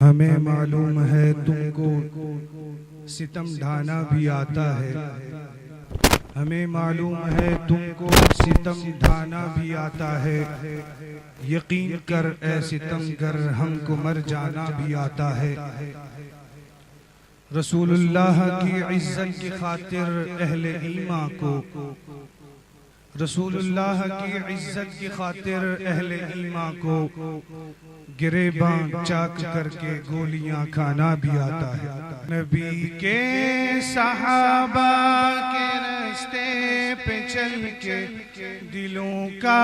ہمیں معلوم ہے تم کو ستم ڈھانا بھی آتا ہے، ہمیں معلوم ہے تم کو ستم ڈھانا بھی آتا ہے، یقین کر اے ستم گر ہم کو مر جانا بھی آتا ہے۔ رسول اللہ کی عزت کی خاطر اہل ایمان کو، رسول اللہ کی عزت کی خاطر اہل ایمان کو گریباں چاک کر کے گولیاں کھانا بھی آتا ہے۔ نبی کے صحابہ کے راستے پہ چل کے دلوں کا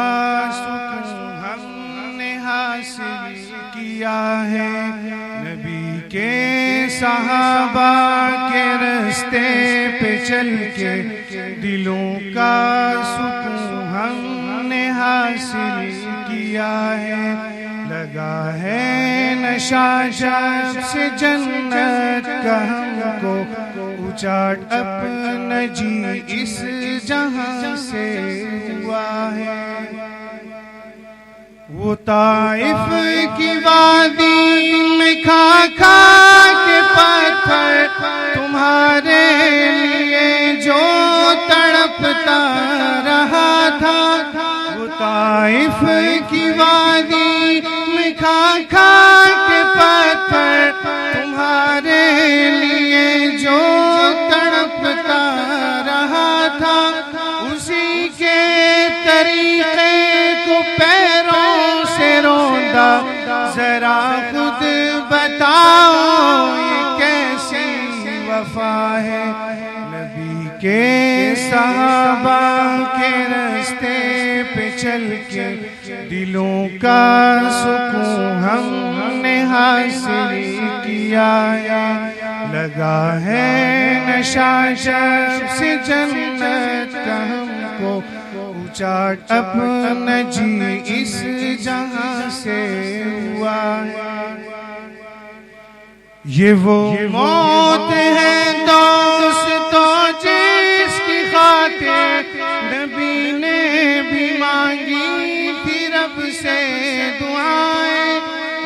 سکون ہم نے حاصل کیا ہے۔ نبی کے صحابہ کے راستے پہ چل کے دلوں کا سکون ہم نے حاصل کیا ہے۔ لگا ہے نشہ جب سے جنت کا ہم کو، اچاٹ اپنا جی اس جہاں سے ہوا ہے۔ وہ طائف کی وادی میں کھا کھا کے پتھر تمہارے لیے جو تڑپتا رہا تھا، وہ طائف کی وادی میں کھا کھا کے پتھر تمہارے لیے جو تڑپتا رہا تھا، اسی کے طریقے کو پیروں سے روندا، ذرا خود بتاؤ یہ کیسی وفا ہے۔ نبی کے صحابہ کے راستے پہ چل کے دلوں کا سکون ہم نے حاصل کیا ہے۔ لگا ہے نشہ جب سے جنت کا ہم کو، اچاٹ اپنا جی اس جہاں سے ہوا ہے۔ یہ وہ موت ہے دوستو جس کی خاطر نبی نے بھی مانگی تھی رب سے دعائیں۔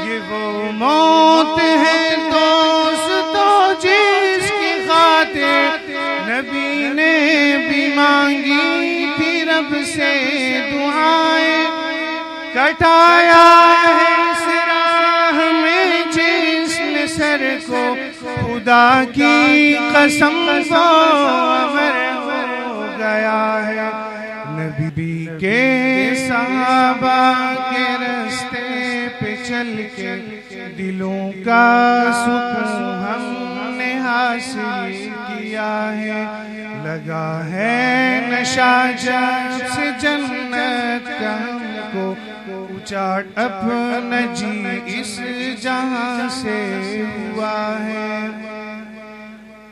یہ وہ موت ہے دوستو جس کی خاطر نبی نے بھی مانگی تھی رب سے دعائیں۔ کٹایا ہے اس راہ میں جس نے سر کو، خدا کی قسم وہ امر ہو گیا ہے۔ نبی کے صحابہ کے راستے پہ چل کے دلوں کا سکون ہم نے حاصل کیا ہے۔ لگا ہے نشہ جب سے جنت کا ہم کو، اچاٹ اپنا جی اس جہاں سے ہوا ہے۔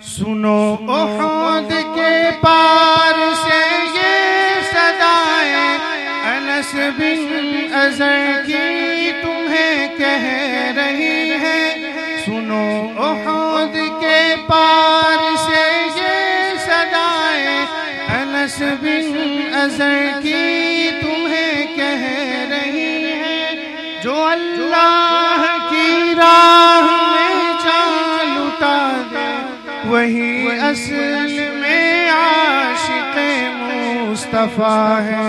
سنو احد کے پار سے یہ صدائیں انس بن عزر کی تمہیں کہہ رہی ہے۔ سنو احد کے پار سے یہ صدائیں انس بن عزر کی تمہیں کہہ رہی ہے۔ جو اللہ کی راہ میں جان لٹا دے وہی اصل میں عاشق مصطفیٰ ہے۔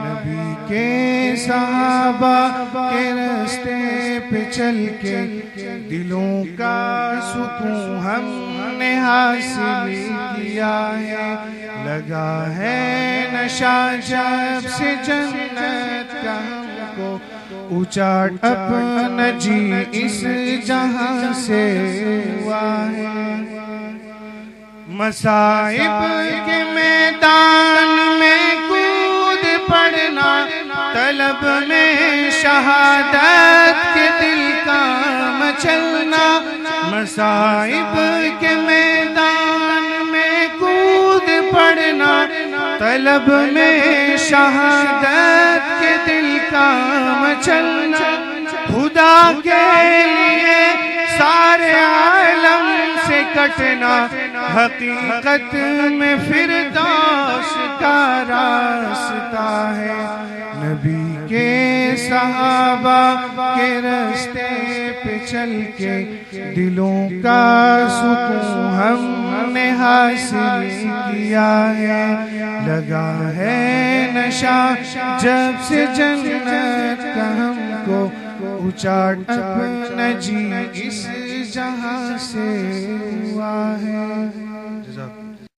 نبی کے صحابہ کے راستے پہ چل کے دلوں کا سکون ہم نے حاصل کیا ہے۔ لگا ہے نشہ جب سے جنت کا ہم کو، اچاٹ اپنا جی اس جہاں سے ہوا ہے۔ مصائب کے میدان میں کود پڑنا، طلب میں شہادت کے دل کا مچلنا۔ مصائب کے میدان میں کود پڑنا، طلب میں شہادت کے دل کا مچلنا۔ خدا کے لیے سارے عالم سے کٹنا، حقیقت میں فردوس کا راستہ ہے۔ نبی کے صحابہ کے راستے پہ چل کے دلوں کا سکون ہم نے حاصل کیا ہے، لگا ہے نشہ جب سے جنت کا ہم کو، اچاٹ اپنا جی اس جہاں سے ہوا ہے۔